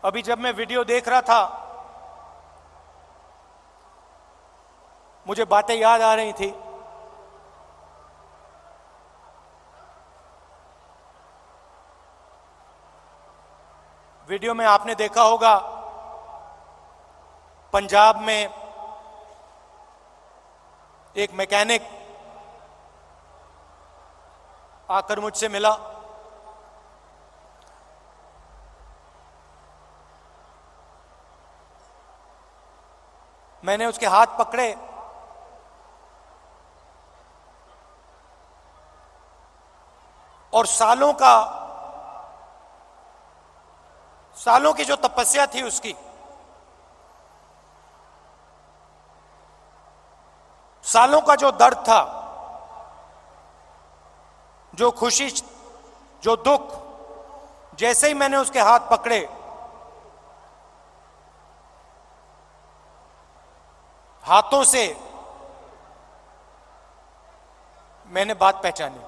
अभी जब मैं वीडियो देख रहा था मुझे बातें याद आ रही थी। वीडियो में आपने देखा होगा पंजाब में एक मैकेनिक आकर मुझसे मिला। मैंने उसके हाथ पकड़े और सालों की जो तपस्या थी उसकी, सालों का जो दर्द था, जो खुशी, जो दुख, जैसे ही मैंने उसके हाथ पकड़े हाथों से मैंने बात पहचानी।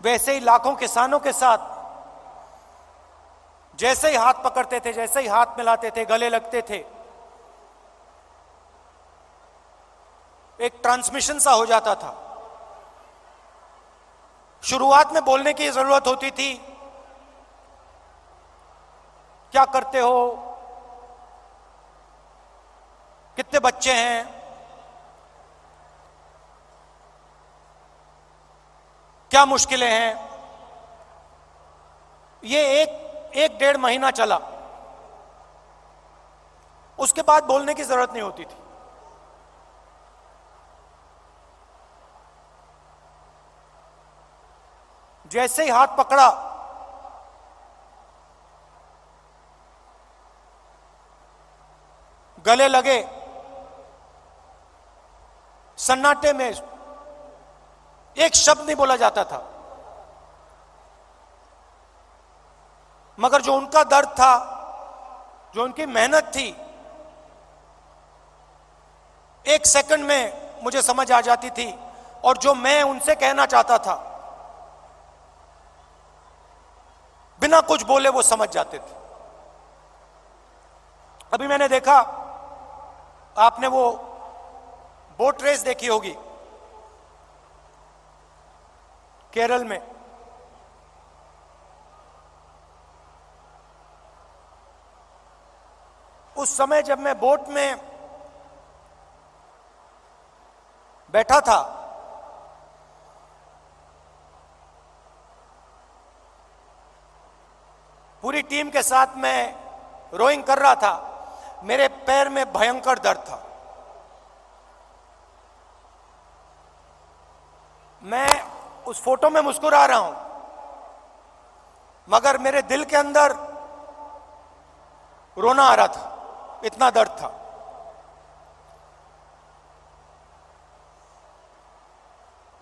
वैसे ही लाखों किसानों के साथ जैसे ही हाथ पकड़ते थे, जैसे ही हाथ मिलाते थे, गले लगते थे, एक ट्रांसमिशन सा हो जाता था। शुरुआत में बोलने की जरूरत होती थी, क्या करते हो, कितने बच्चे हैं, क्या मुश्किलें हैं। ये एक डेढ़ महीना चला, उसके बाद बोलने की जरूरत नहीं होती थी। जैसे ही हाथ पकड़ा गले लगे, सन्नाटे में एक शब्द नहीं बोला जाता था, मगर जो उनका दर्द था, जो उनकी मेहनत थी, एक सेकंड में मुझे समझ आ जाती थी। और जो मैं उनसे कहना चाहता था बिना कुछ बोले वो समझ जाते थे। अभी मैंने देखा, आपने वो बोट रेस देखी होगी केरल में। उस समय जब मैं बोट में बैठा था, पूरी टीम के साथ मैं रोइंग कर रहा था, मेरे पैर में भयंकर दर्द था। मैं उस फोटो में मुस्कुरा रहा हूं, मगर मेरे दिल के अंदर रोना आ रहा था, इतना दर्द था।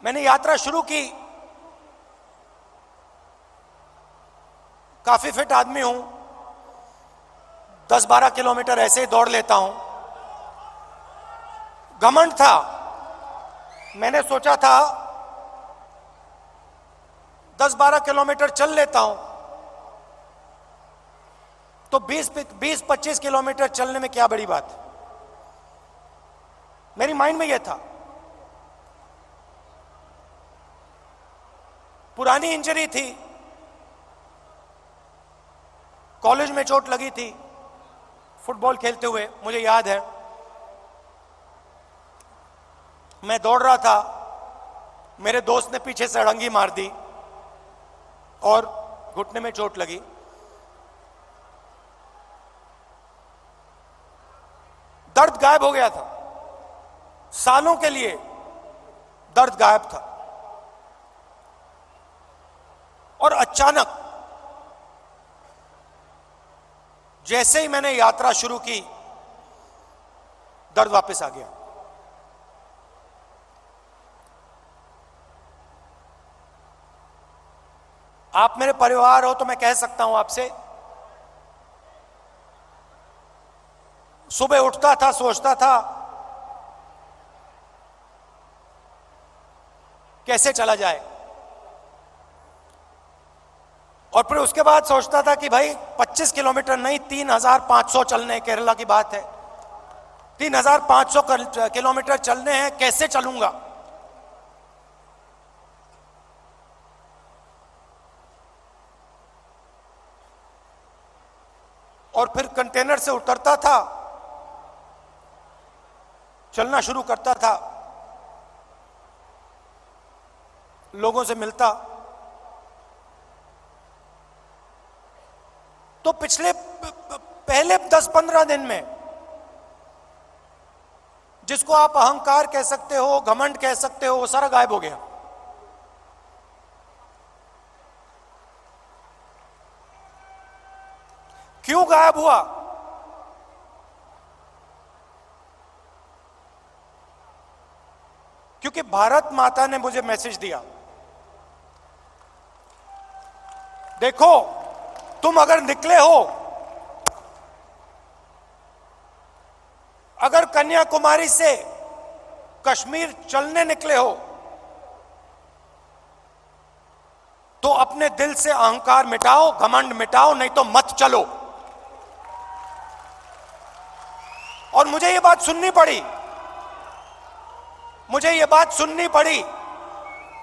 मैंने यात्रा शुरू की, काफी फिट आदमी हूं, 10-12 किलोमीटर ऐसे ही दौड़ लेता हूं। घमंड था, मैंने सोचा था 10-12 किलोमीटर चल लेता हूं तो 20-25 किलोमीटर चलने में क्या बड़ी बात। मेरी माइंड में यह था। पुरानी इंजरी थी, कॉलेज में चोट लगी थी फुटबॉल खेलते हुए, मुझे याद है। मैं दौड़ रहा था, मेरे दोस्त ने पीछे से अड़ंगी मार दी और घुटने में चोट लगी। दर्द गायब हो गया था, सालों के लिए दर्द गायब था। और अचानक जैसे ही मैंने यात्रा शुरू की, दर्द वापस आ गया। आप मेरे परिवार हो तो मैं कह सकता हूं आपसे, सुबह उठता था, सोचता था कैसे चला जाए, और फिर उसके बाद सोचता था कि भाई 25 किलोमीटर नहीं 3,500 चलने, केरला की बात है, 3,500 किलोमीटर चलने हैं, कैसे चलूंगा। और फिर कंटेनर से उतरता था, चलना शुरू करता था, लोगों से मिलता। तो पिछले पहले 10-15 दिन में जिसको आप अहंकार कह सकते हो, घमंड कह सकते हो, वो सारा गायब हो गया। क्यों गायब हुआ? क्योंकि भारत माता ने मुझे मैसेज दिया, देखो तुम अगर निकले हो, अगर कन्याकुमारी से कश्मीर चलने निकले हो, तो अपने दिल से अहंकार मिटाओ, घमंड मिटाओ, नहीं तो मत चलो। और मुझे ये बात सुननी पड़ी, मुझे ये बात सुननी पड़ी।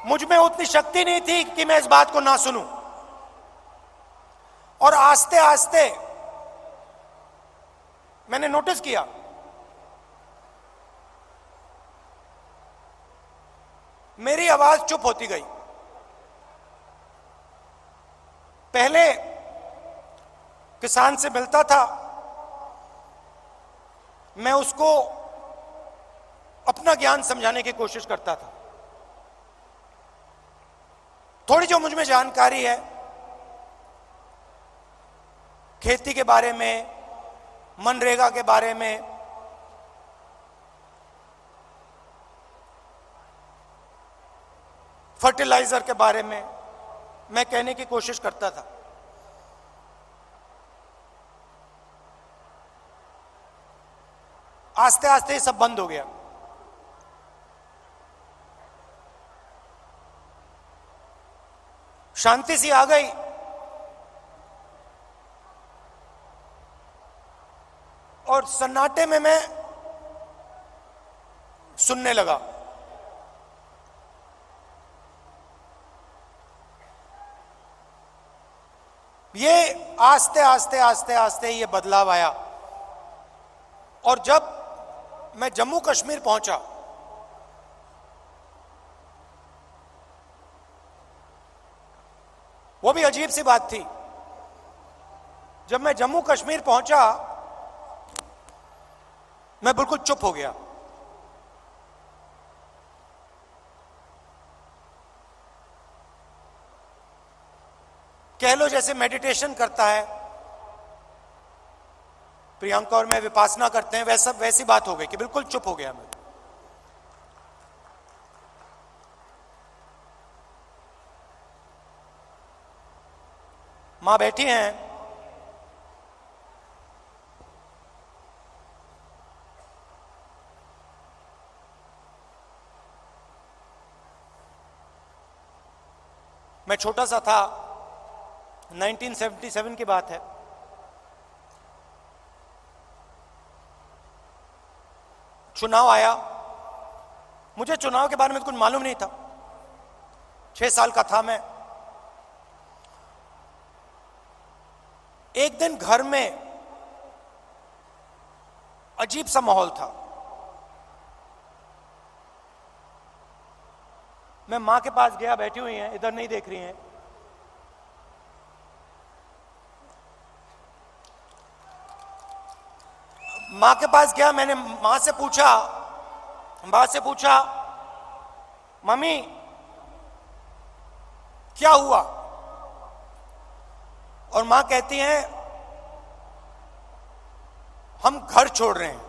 मुझ में उतनी शक्ति नहीं थी कि मैं इस बात को ना सुनूं। और आस्ते आस्ते मैंने नोटिस किया, मेरी आवाज चुप होती गई। पहले किसान से मिलता था, मैं उसको अपना ज्ञान समझाने की कोशिश करता था। थोड़ी जो मुझ में जानकारी है खेती के बारे में, मनरेगा के बारे में, फर्टिलाइजर के बारे में, मैं कहने की कोशिश करता था। आस्ते आस्ते ये सब बंद हो गया। शांति सी आ गई। और सन्नाटे में मैं सुनने लगा। ये आस्ते आस्ते आस्ते आस्ते ये बदलाव आया। और जब मैं जम्मू कश्मीर पहुंचा, वो भी अजीब सी बात थी। जब मैं जम्मू कश्मीर पहुंचा, मैं बिल्कुल चुप हो गया। कह लो जैसे मेडिटेशन करता है प्रियंका और मैं, विपासना करते हैं, वैसी बात हो गई कि बिल्कुल चुप हो गया मैं। मां बैठी हैं, मैं छोटा सा था, 1977 की बात है। चुनाव आया, मुझे चुनाव के बारे में कुछ मालूम नहीं था, 6 साल का था मैं। एक दिन घर में अजीब सा माहौल था। मैं मां के पास गया, बैठी हुई हैं, इधर नहीं देख रही हैं। मां के पास गया, मैंने मां से पूछा मम्मी क्या हुआ? और मां कहती हैं हम घर छोड़ रहे हैं।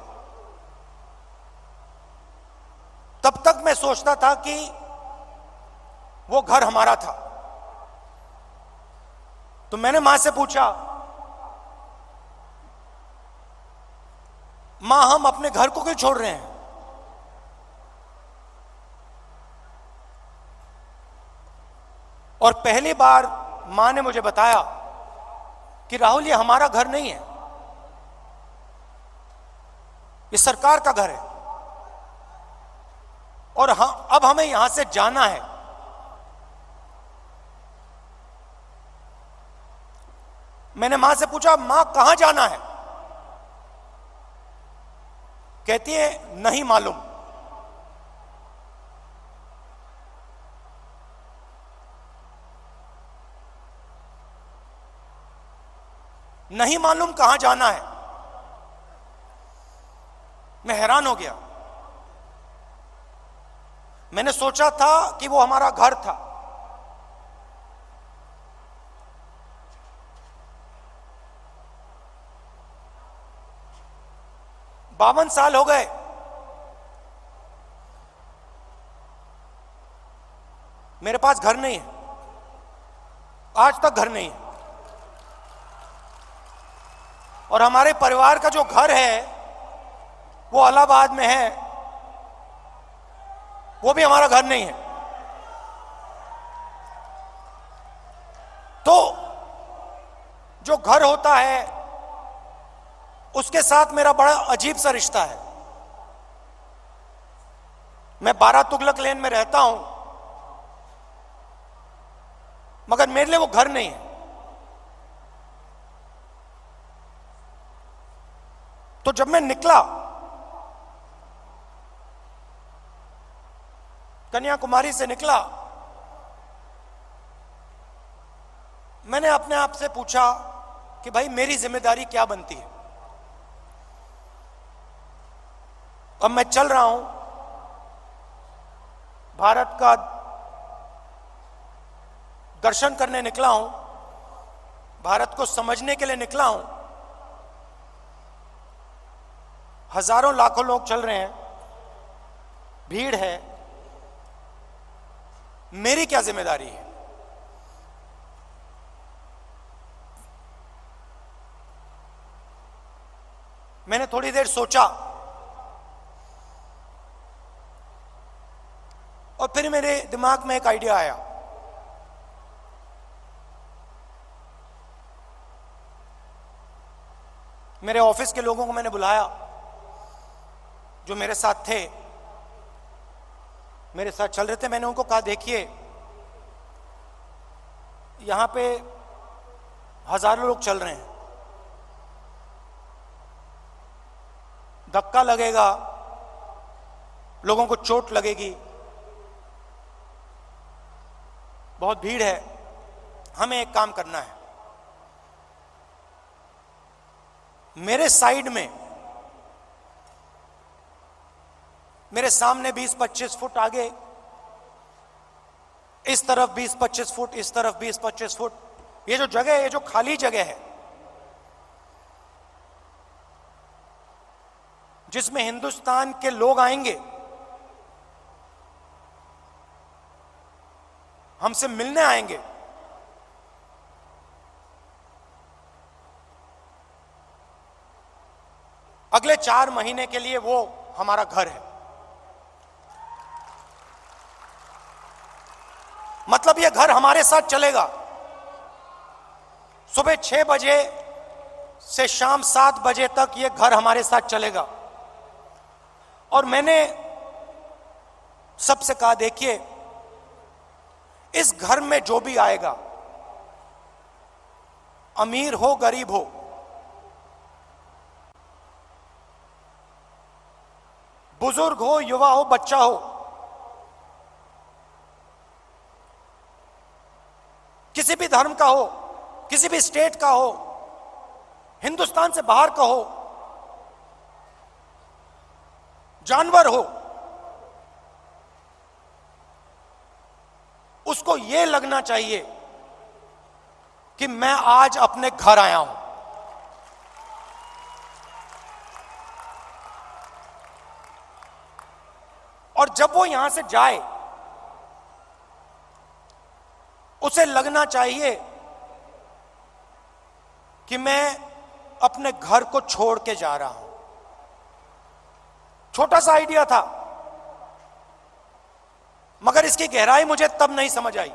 तब तक मैं सोचता था कि वो घर हमारा था। तो मैंने मां से पूछा, मां हम अपने घर को क्यों छोड़ रहे हैं? और पहली बार मां ने मुझे बताया कि राहुल, ये हमारा घर नहीं है, ये सरकार का घर है और अब हमें यहां से जाना है। मैंने मां से पूछा, मां कहां जाना है? कहती है नहीं मालूम। नहीं मालूम कहां जाना है। मैं हैरान हो गया। मैंने सोचा था कि वो हमारा घर था। बावन साल हो गए, मेरे पास घर नहीं है, आज तक घर नहीं है। और हमारे परिवार का जो घर है वो इलाहाबाद में है, वो भी हमारा घर नहीं है। तो जो घर होता है उसके साथ मेरा बड़ा अजीब सा रिश्ता है। मैं 12 तुगलक लेन में रहता हूं, मगर मेरे लिए वो घर नहीं है। तो जब मैं निकला, कन्याकुमारी से निकला, मैंने अपने आप से पूछा कि भाई मेरी जिम्मेदारी क्या बनती है। अब मैं चल रहा हूं, भारत का दर्शन करने निकला हूं, भारत को समझने के लिए निकला हूं। हजारों लाखों लोग चल रहे हैं, भीड़ है, मेरी क्या जिम्मेदारी है? मैंने थोड़ी देर सोचा और फिर मेरे दिमाग में एक आइडिया आया। मेरे ऑफिस के लोगों को मैंने बुलाया जो मेरे साथ थे, मेरे साथ चल रहे थे। मैंने उनको कहा, देखिए यहां पे हजारों लोग चल रहे हैं, धक्का लगेगा, लोगों को चोट लगेगी, बहुत भीड़ है, हमें एक काम करना है। मेरे साइड में, मेरे सामने 20-25 फुट आगे, इस तरफ 20-25 फुट, इस तरफ 20-25 फुट, ये जो जगह है, ये जो खाली जगह है जिसमें हिंदुस्तान के लोग आएंगे, हमसे मिलने आएंगे, अगले 4 महीने के लिए वो हमारा घर है। मतलब ये घर हमारे साथ चलेगा। सुबह 6 बजे से शाम 7 बजे तक ये घर हमारे साथ चलेगा। और मैंने सबसे कहा, देखिए इस घर में जो भी आएगा, अमीर हो गरीब हो, बुजुर्ग हो युवा हो बच्चा हो, किसी भी धर्म का हो, किसी भी स्टेट का हो, हिंदुस्तान से बाहर का हो, जानवर हो, उसको यह लगना चाहिए कि मैं आज अपने घर आया हूं। और जब वो यहां से जाए, उसे लगना चाहिए कि मैं अपने घर को छोड़ के जा रहा हूं। छोटा सा आइडिया था, मगर इसकी गहराई मुझे तब नहीं समझ आई।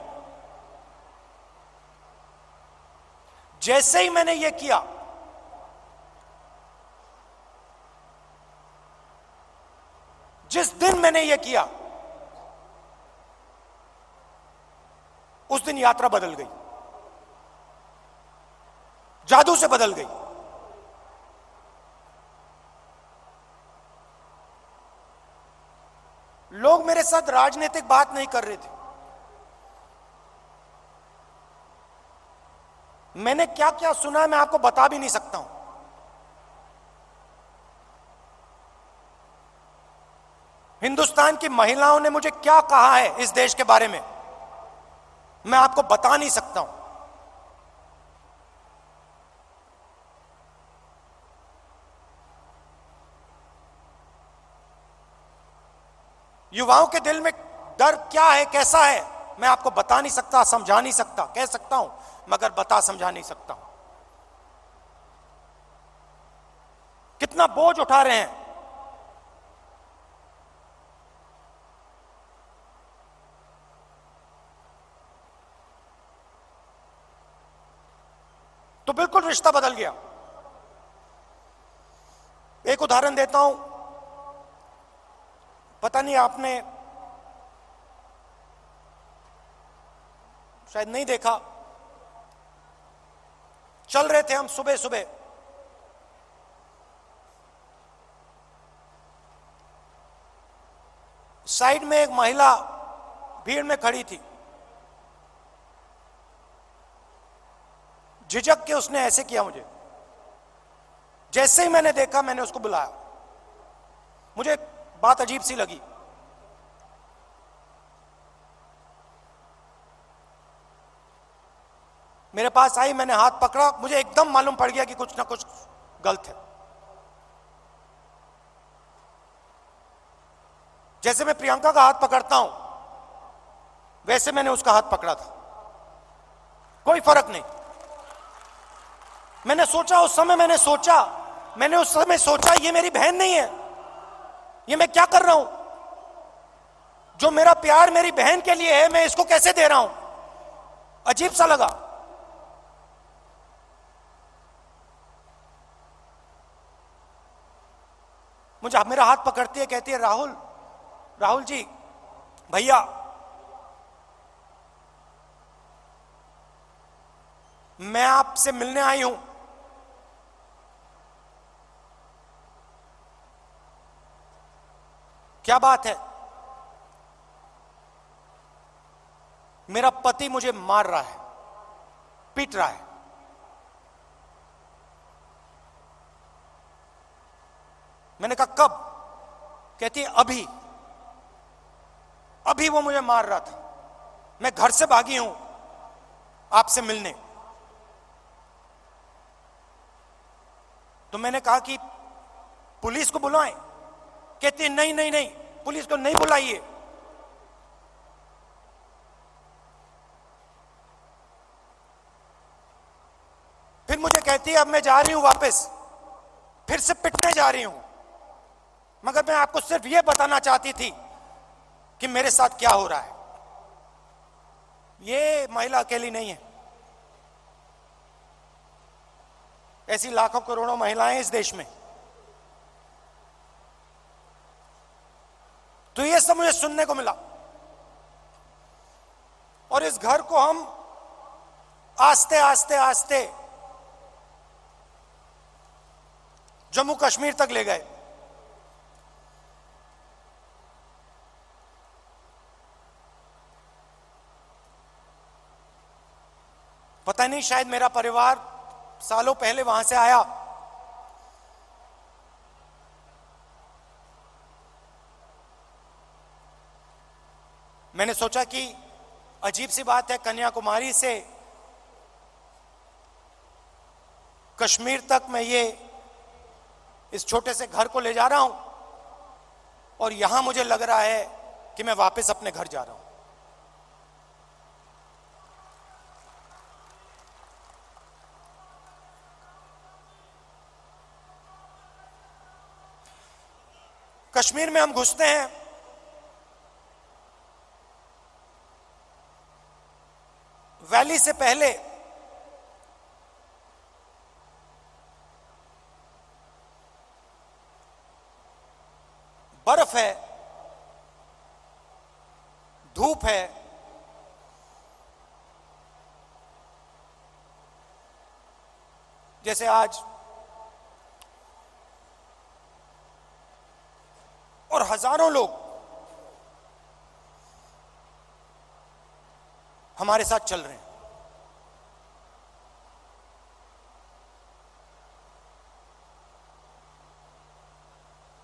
जैसे ही मैंने ये किया, जिस दिन मैंने ये किया, उस दिन यात्रा बदल गई, जादू से बदल गई। लोग मेरे साथ राजनीतिक बात नहीं कर रहे थे। मैंने क्या क्या सुना मैं आपको बता भी नहीं सकता हूं। हिंदुस्तान की महिलाओं ने मुझे क्या कहा है इस देश के बारे में, मैं आपको बता नहीं सकता हूं। युवाओं के दिल में डर क्या है, कैसा है, मैं आपको बता नहीं सकता, समझा नहीं सकता। कह सकता हूं मगर बता समझा नहीं सकता हूं। कितना बोझ उठा रहे हैं। तो बिल्कुल रिश्ता बदल गया। एक उदाहरण देता हूं, पता नहीं आपने शायद नहीं देखा। चल रहे थे हम सुबह सुबह, साइड में एक महिला भीड़ में खड़ी थी। झिझक के उसने ऐसे किया मुझे। जैसे ही मैंने देखा मैंने उसको बुलाया। मुझे बात अजीब सी लगी। मेरे पास आई, मैंने हाथ पकड़ा, मुझे एकदम मालूम पड़ गया कि कुछ ना कुछ गलत है। जैसे मैं प्रियंका का हाथ पकड़ता हूं वैसे मैंने उसका हाथ पकड़ा था। कोई फर्क नहीं। मैंने सोचा उस समय, मैंने उस समय सोचा ये मेरी बहन नहीं है, ये मैं क्या कर रहा हूं? जो मेरा प्यार मेरी बहन के लिए है मैं इसको कैसे दे रहा हूं? अजीब सा लगा। मुझे मेरा हाथ पकड़ती है, कहती है राहुल जी, भैया मैं आपसे मिलने आई हूं। क्या बात है? मेरा पति मुझे मार रहा है, पीट रहा है। मैंने कहा कब? कहती है अभी वो मुझे मार रहा था, मैं घर से भागी हूं आपसे मिलने। तो मैंने कहा कि पुलिस को बुलाएं। कहती है नहीं, पुलिस को नहीं बुलाइए। फिर मुझे कहती है अब मैं जा रही हूं वापस, फिर से पिटने जा रही हूं। मगर मैं आपको सिर्फ यह बताना चाहती थी कि मेरे साथ क्या हो रहा है। ये महिला अकेली नहीं है, ऐसी लाखों करोड़ों महिलाएं इस देश में। तो ये सब मुझे सुनने को मिला। और इस घर को हम आस्ते आस्ते जम्मू कश्मीर तक ले गए। पता नहीं, शायद मेरा परिवार सालों पहले वहां से आया। मैंने सोचा कि अजीब सी बात है, कन्याकुमारी से कश्मीर तक मैं ये इस छोटे से घर को ले जा रहा हूं और यहां मुझे लग रहा है कि मैं वापस अपने घर जा रहा हूं। कश्मीर में हम घुसते हैं, वैली से पहले बर्फ है, धूप है, जैसे आज, और हजारों लोग हमारे साथ चल रहे हैं।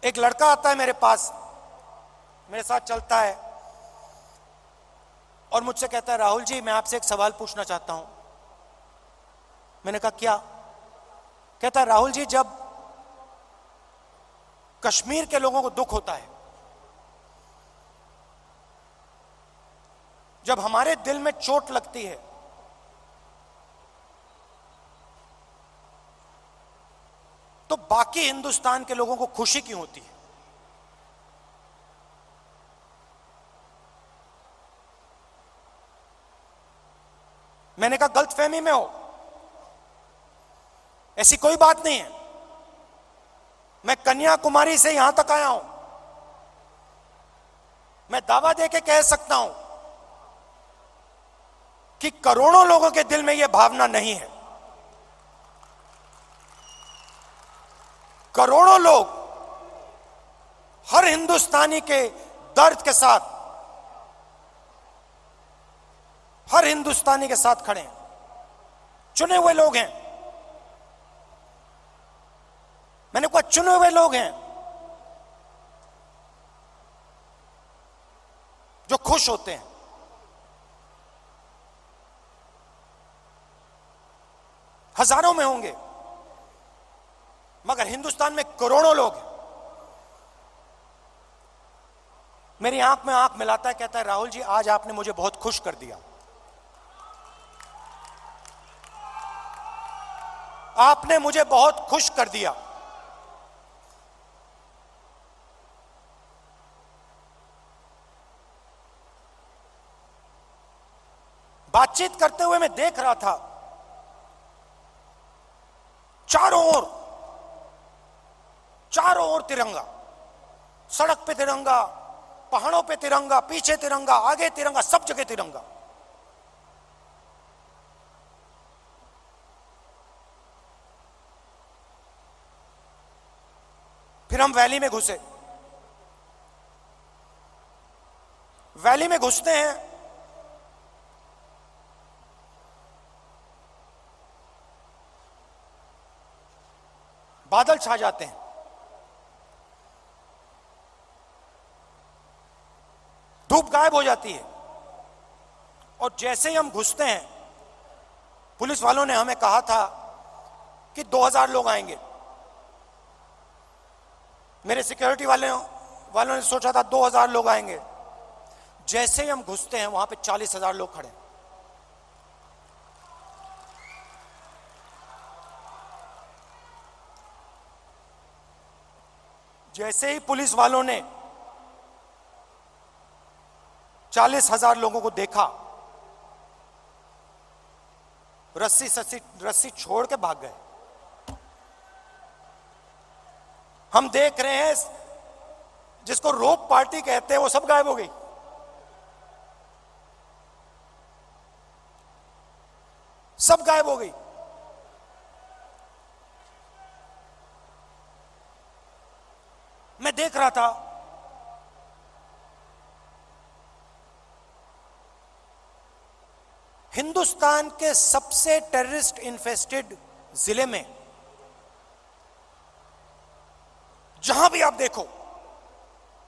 एक लड़का आता है मेरे पास, मेरे साथ चलता है और मुझसे कहता है, राहुल जी मैं आपसे एक सवाल पूछना चाहता हूं। मैंने कहा क्या? कहता है, राहुल जी जब कश्मीर के लोगों को दुख होता है, जब हमारे दिल में चोट लगती है, तो बाकी हिंदुस्तान के लोगों को खुशी क्यों होती है? मैंने कहा गलतफहमी में हो, ऐसी कोई बात नहीं है। मैं कन्याकुमारी से यहां तक आया हूं, मैं दावा दे के कह सकता हूं कि करोड़ों लोगों के दिल में यह भावना नहीं है। करोड़ों लोग हर हिंदुस्तानी के दर्द के साथ, हर हिंदुस्तानी के साथ खड़े हैं। चुने हुए लोग हैं, मैंने कहा चुने हुए लोग हैं जो खुश होते हैं। हजारों में होंगे, मगर हिंदुस्तान में करोड़ों लोग हैं। मेरी आंख में आंख मिलाता है, कहता है, राहुल जी आज आपने मुझे बहुत खुश कर दिया, आपने मुझे बहुत खुश कर दिया। बातचीत करते हुए मैं देख रहा था, चारों ओर तिरंगा, सड़क पे तिरंगा, पहाड़ों पे तिरंगा, पीछे तिरंगा, आगे तिरंगा, सब जगह तिरंगा। फिर हम वैली में घुसे। वैली में घुसते हैं, बादल छा जाते हैं, धूप गायब हो जाती है, और जैसे ही हम घुसते हैं, पुलिस वालों ने हमें कहा था कि 2000 लोग आएंगे। मेरे सिक्योरिटी वालों ने सोचा था 2000 लोग आएंगे। जैसे ही हम घुसते हैं, वहां पे 40,000 लोग खड़े। जैसे ही पुलिस वालों ने 40,000 लोगों को देखा, रस्सी छोड़ के भाग गए। हम देख रहे हैं, जिसको रोप पार्टी कहते हैं, वो सब गायब हो गई। सब गायब हो गई। मैं देख रहा था, हिंदुस्तान के सबसे टेररिस्ट इन्फेस्टेड जिले में जहां भी आप देखो,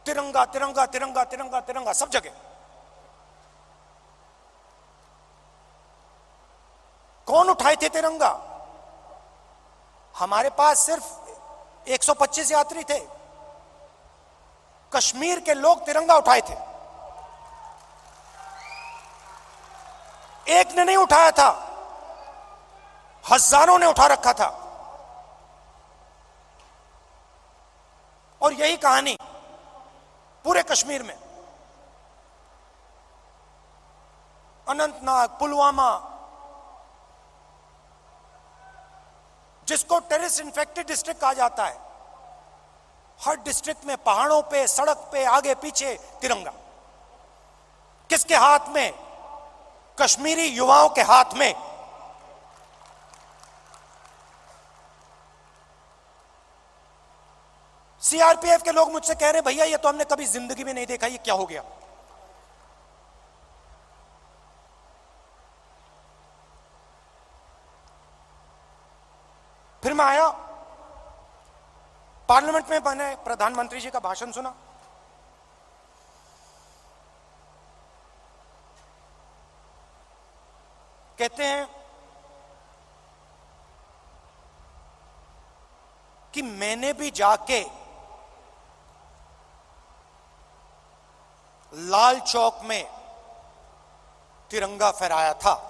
तिरंगा तिरंगा तिरंगा तिरंगा तिरंगा, सब जगह। कौन उठाए थे तिरंगा? हमारे पास सिर्फ 125 यात्री थे, कश्मीर के लोग तिरंगा उठाए थे। एक ने नहीं उठाया था, हजारों ने उठा रखा था। और यही कहानी पूरे कश्मीर में, अनंतनाग, पुलवामा, जिसको टेररिस्ट इन्फेक्टेड डिस्ट्रिक्ट कहा जाता है, हर डिस्ट्रिक्ट में, पहाड़ों पे, सड़क पे, आगे पीछे तिरंगा। किसके हाथ में? कश्मीरी युवाओं के हाथ में। सीआरपीएफ के लोग मुझसे कह रहे हैं भैया ये तो हमने कभी जिंदगी में नहीं देखा, ये क्या हो गया? फिर मैं आया, पार्लियामेंट में मैंने प्रधानमंत्री जी का भाषण सुना। कहते हैं कि मैंने भी जाके लाल चौक में तिरंगा फहराया था।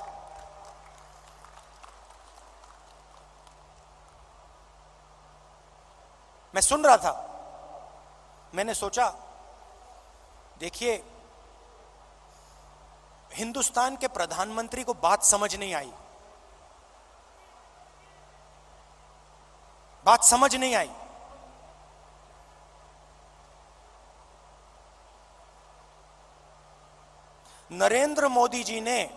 मैं सुन रहा था, मैंने सोचा देखिए हिंदुस्तान के प्रधानमंत्री को बात समझ नहीं आई, बात समझ नहीं आई। नरेंद्र मोदी जी ने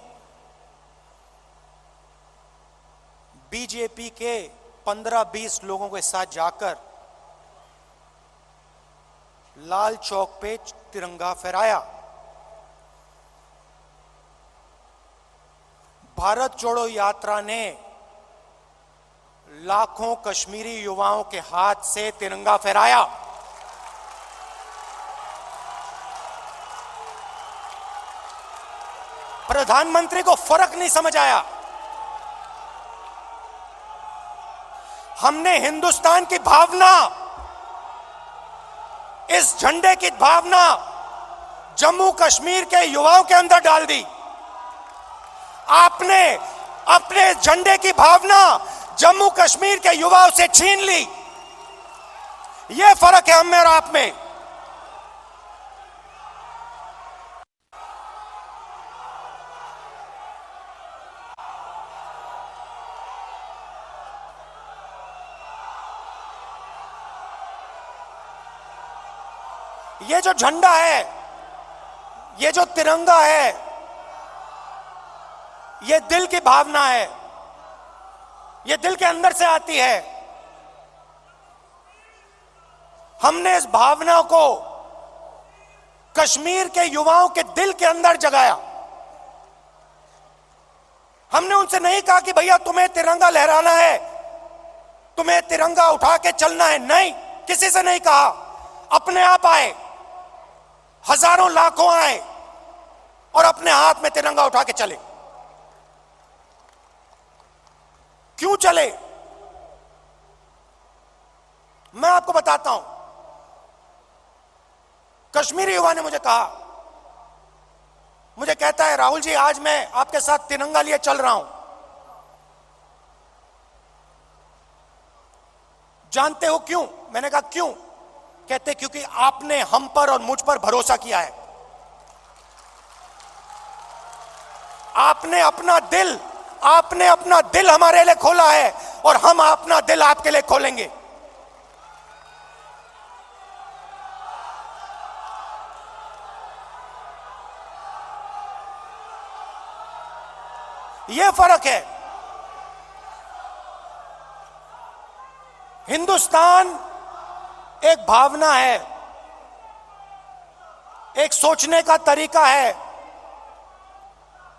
बीजेपी के 15-20 लोगों के साथ जाकर लाल चौक पे तिरंगा फहराया। भारत जोड़ो यात्रा ने लाखों कश्मीरी युवाओं के हाथ से तिरंगा फहराया। प्रधानमंत्री को फर्क नहीं समझ आया। हमने हिंदुस्तान की भावना, इस झंडे की भावना जम्मू कश्मीर के युवाओं के अंदर डाल दी। आपने अपने झंडे की भावना जम्मू कश्मीर के युवाओं से छीन ली। यह फर्क है हम में और आप में। ये जो झंडा है, ये जो तिरंगा है, ये दिल की भावना है, ये दिल के अंदर से आती है। हमने इस भावना को कश्मीर के युवाओं के दिल के अंदर जगाया। हमने उनसे नहीं कहा कि भैया तुम्हें तिरंगा लहराना है, तुम्हें तिरंगा उठा के चलना है। नहीं, किसी से नहीं कहा। अपने आप आए, हजारों लाखों आए और अपने हाथ में तिरंगा उठा के चले। क्यों चले? मैं आपको बताता हूं। कश्मीरी युवा ने मुझे कहा, मुझे कहता है राहुल जी आज मैं आपके साथ तिरंगा लिए चल रहा हूं। जानते हो क्यों? मैंने कहा क्यों? कहते क्योंकि आपने हम पर और मुझ पर भरोसा किया है। आपने अपना दिल हमारे लिए खोला है और हम अपना दिल आपके लिए खोलेंगे। यह फर्क है। हिंदुस्तान एक भावना है, एक सोचने का तरीका है,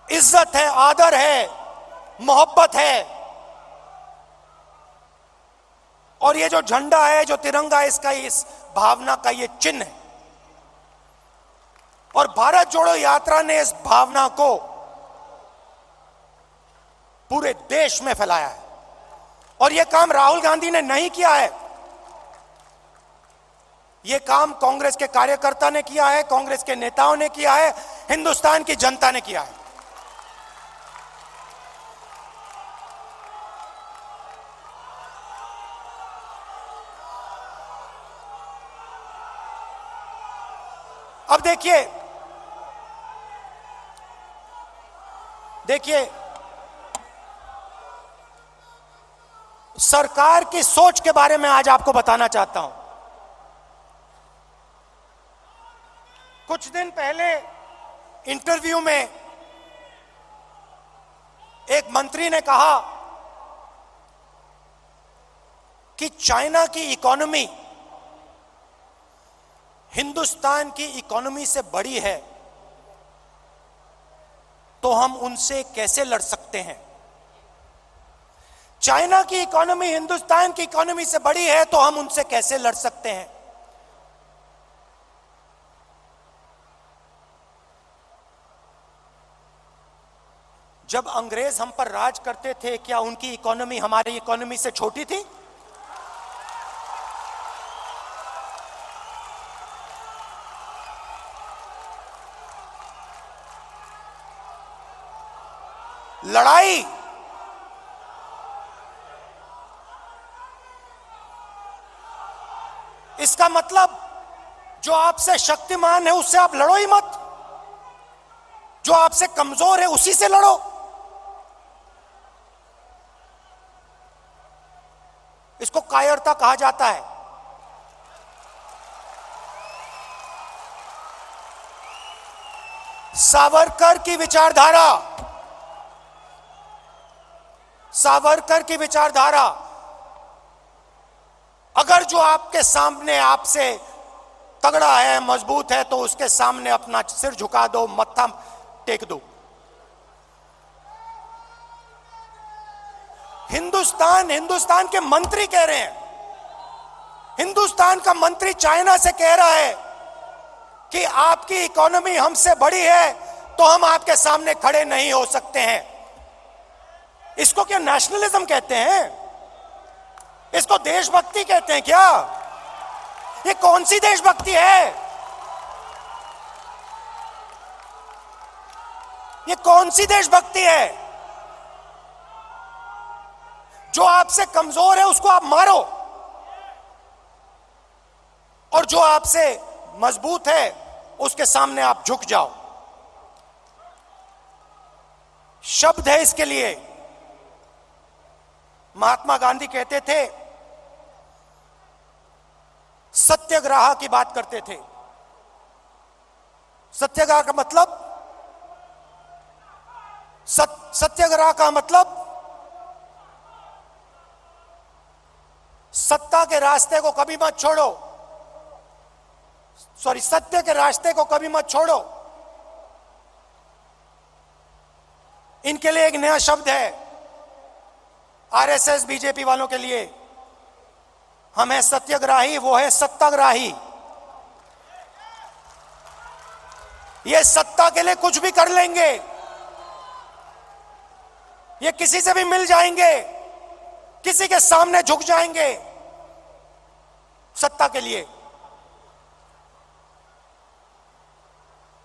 इज्जत है, आदर है, मोहब्बत है। और ये जो झंडा है, जो तिरंगा है, इसका इस भावना का ये चिन्ह है। और भारत जोड़ो यात्रा ने इस भावना को पूरे देश में फैलाया है। और यह काम राहुल गांधी ने नहीं किया है, यह काम कांग्रेस के कार्यकर्ता ने किया है, कांग्रेस के नेताओं ने किया है, हिंदुस्तान की जनता ने किया है। अब देखिए सरकार की सोच के बारे में आज आपको बताना चाहता हूं। कुछ दिन पहले इंटरव्यू में एक मंत्री ने कहा कि चाइना की इकोनॉमी हिंदुस्तान की इकोनॉमी से बड़ी है, तो हम उनसे कैसे लड़ सकते हैं। चाइना की इकोनॉमी हिंदुस्तान की इकोनॉमी से बड़ी है, तो हम उनसे कैसे लड़ सकते हैं। जब अंग्रेज हम पर राज करते थे, क्या उनकी इकोनॉमी हमारी इकोनॉमी से छोटी थी? लड़ाई इसका मतलब जो आपसे शक्तिमान है उससे आप लड़ो ही मत, जो आपसे कमजोर है उसी से लड़ो। इसको कायरता कहा जाता है। सावरकर की विचारधारा, सावरकर की विचारधारा, अगर जो आपके सामने आपसे तगड़ा है, मजबूत है, तो उसके सामने अपना सिर झुका दो, मत्था टेक दो। हिंदुस्तान के मंत्री कह रहे हैं, हिंदुस्तान का मंत्री चाइना से कह रहा है कि आपकी इकोनॉमी हमसे बड़ी है, तो हम आपके सामने खड़े नहीं हो सकते हैं। इसको क्या नेशनलिज्म कहते हैं? इसको देशभक्ति कहते हैं क्या? ये कौन सी देशभक्ति है? ये कौन सी देशभक्ति है? जो आपसे कमजोर है उसको आप मारो, और जो आपसे मजबूत है उसके सामने आप झुक जाओ। शब्द है इसके लिए। महात्मा गांधी कहते थे, सत्याग्रह की बात करते थे। सत्याग्रह का मतलब, सत्याग्रह का मतलब सत्ता के रास्ते को कभी मत छोड़ो, सत्य के रास्ते को कभी मत छोड़ो। इनके लिए एक नया शब्द है आरएसएस बीजेपी वालों के लिए। हम है सत्याग्रही, वो है सत्ताग्राही। ये सत्ता के लिए कुछ भी कर लेंगे, ये किसी से भी मिल जाएंगे, किसी के सामने झुक जाएंगे सत्ता के लिए।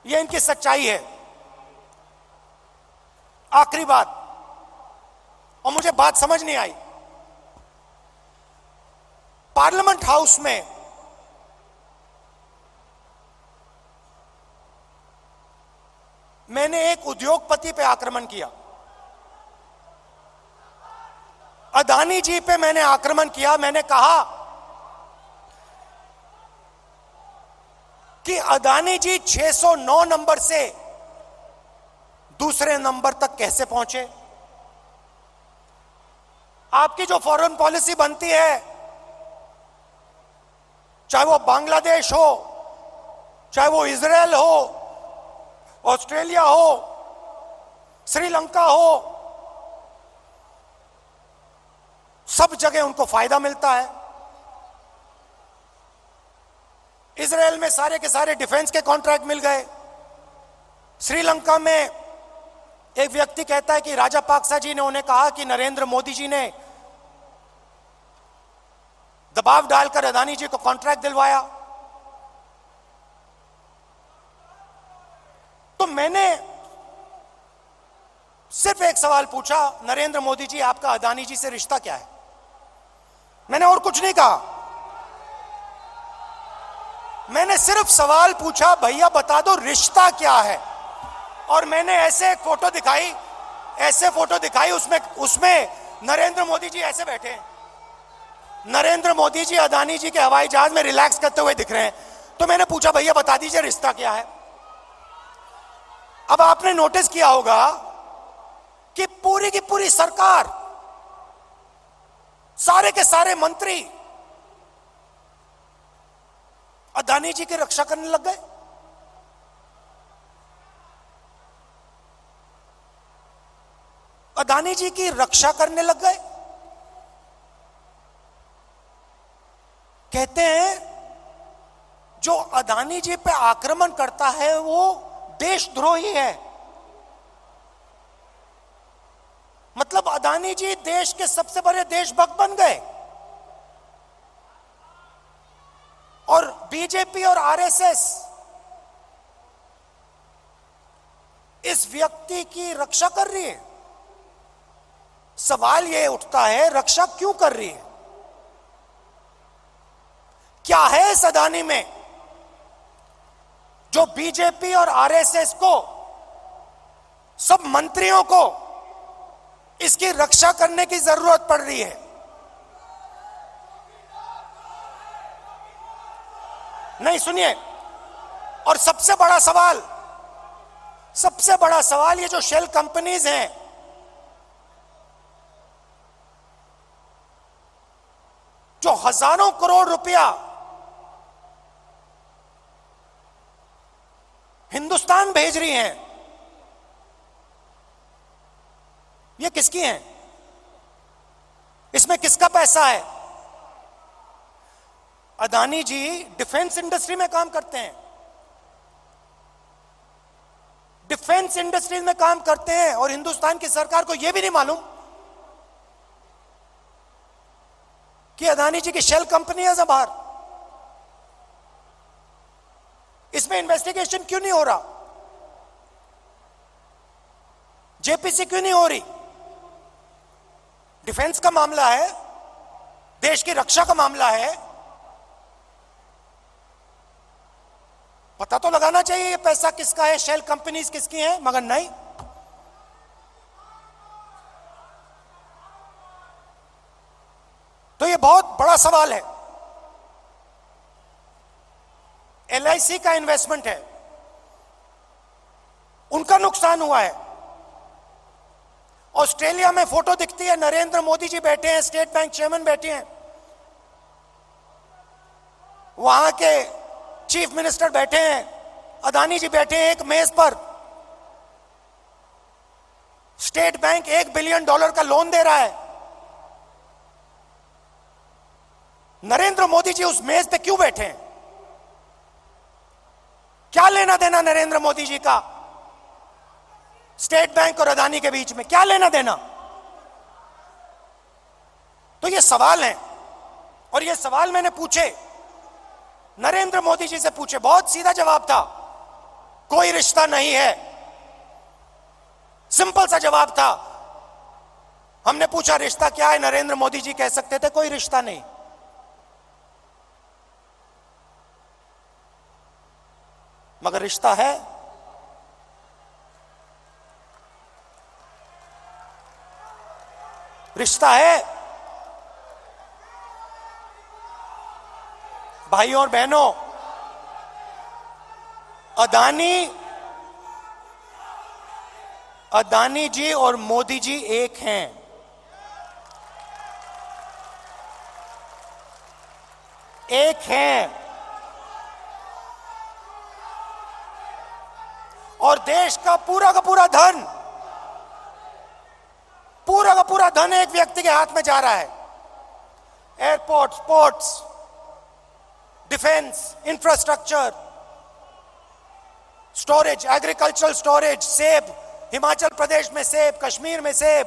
ये इनकी सच्चाई है। आखिरी बात, और मुझे बात समझ नहीं आई, पार्लियामेंट हाउस में मैंने एक उद्योगपति पे आक्रमण किया, अदानी जी पे मैंने आक्रमण किया। मैंने कहा कि अदानी जी 609 नंबर से दूसरे नंबर तक कैसे पहुंचे। आपकी जो फॉरेन पॉलिसी बनती है, चाहे वो बांग्लादेश हो, चाहे वो इजराइल हो, ऑस्ट्रेलिया हो, श्रीलंका हो, सब जगह उनको फायदा मिलता है। इजराइल में सारे के सारे डिफेंस के कॉन्ट्रैक्ट मिल गए। श्रीलंका में एक व्यक्ति कहता है कि राजापाक्सा जी ने उन्हें कहा कि नरेंद्र मोदी जी ने दबाव डालकर अदानी जी को कॉन्ट्रैक्ट दिलवाया। तो मैंने सिर्फ एक सवाल पूछा, नरेंद्र मोदी जी, आपका अदानी जी से रिश्ता क्या है? मैंने और कुछ नहीं कहा। मैंने सिर्फ सवाल पूछा, भैया बता दो रिश्ता क्या है। और मैंने ऐसे एक फोटो दिखाई, उसमें नरेंद्र मोदी जी ऐसे बैठे हैं। नरेंद्र मोदी जी अदानी जी के हवाई जहाज में रिलैक्स करते हुए दिख रहे हैं। तो मैंने पूछा, भैया बता दीजिए रिश्ता क्या है। अब आपने नोटिस किया होगा कि पूरी की पूरी सरकार, सारे के सारे मंत्री अदानी जी की रक्षा करने लग गए। अदानी जी की रक्षा करने लग गए। कहते हैं जो अदानी जी पे आक्रमण करता है वो देशद्रोही है। मतलब अदानी जी देश के सबसे बड़े देशभक्त बन गए और बीजेपी और आरएसएस इस व्यक्ति की रक्षा कर रही है। सवाल यह उठता है, रक्षा क्यों कर रही है? क्या है इस अदानी में जो बीजेपी और आरएसएस को, सब मंत्रियों को इसकी रक्षा करने की जरूरत पड़ रही है? नहीं, सुनिए। और सबसे बड़ा सवाल ये जो शेल कंपनीज हैं, जो हजारों करोड़ रुपया हिंदुस्तान भेज रही हैं, ये किसकी हैं? इसमें किसका पैसा है? अदानी जी डिफेंस इंडस्ट्री में काम करते हैं, डिफेंस इंडस्ट्री में काम करते हैं और हिंदुस्तान की सरकार को यह भी नहीं मालूम कि अदानी जी की शेल कंपनी है बाहर। इसमें इन्वेस्टिगेशन क्यों नहीं हो रहा? जेपीसी क्यों नहीं हो रही? डिफेंस का मामला है, देश की रक्षा का मामला है, पता तो लगाना चाहिए ये पैसा किसका है, शेल कंपनीज किसकी हैं, मगर नहीं। तो ये बहुत बड़ा सवाल है। एलआईसी का इन्वेस्टमेंट है, उनका नुकसान हुआ है। ऑस्ट्रेलिया में फोटो दिखती है, नरेंद्र मोदी जी बैठे हैं, स्टेट बैंक चेयरमैन बैठे हैं, वहां के चीफ मिनिस्टर बैठे हैं, अदानी जी बैठे हैं एक मेज पर। स्टेट बैंक $1 बिलियन का लोन दे रहा है। नरेंद्र मोदी जी उस मेज पे क्यों बैठे हैं? क्या लेना देना नरेंद्र मोदी जी का स्टेट बैंक और अदानी के बीच में? क्या लेना देना? तो ये सवाल है, और ये सवाल मैंने पूछे, नरेंद्र मोदी जी से पूछे, बहुत सीधा जवाब था, कोई रिश्ता नहीं है। सिंपल सा जवाब था। हमने पूछा रिश्ता क्या है, नरेंद्र मोदी जी कह सकते थे कोई रिश्ता नहीं। मगर रिश्ता है। रिश्ता है। भाइयों और बहनों, अदानी जी और मोदी जी एक हैं। एक हैं। और देश का पूरा धन एक व्यक्ति के हाथ में जा रहा है। Airport, ports, defence, infrastructure, storage, agricultural storage, सेब, हिमाचल प्रदेश में सेब, कश्मीर में सेब,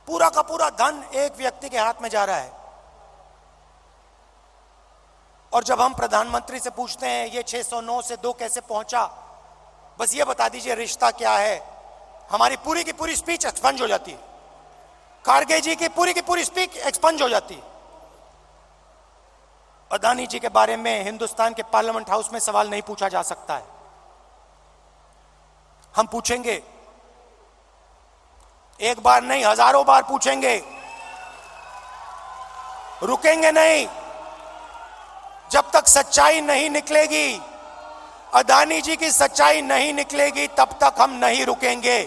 पूरा का पूरा धन एक व्यक्ति के हाथ में जा रहा है। और जब हम प्रधानमंत्री से पूछते हैं ये 609 से 2 कैसे पहुंचा, बस ये बता दीजिए रिश्ता क्या है, हमारी पूरी की पूरी स्पीच एक्सपंज हो जाती है। खारगे जी की पूरी स्पीच एक्सपंज हो जाती है। अदानी जी के बारे में हिंदुस्तान के पार्लियामेंट हाउस में सवाल नहीं पूछा जा सकता है। हम पूछेंगे, एक बार नहीं, हजारों बार पूछेंगे, रुकेंगे नहीं जब तक सच्चाई नहीं निकलेगी। अदानी जी की सच्चाई नहीं निकलेगी तब तक हम नहीं रुकेंगे।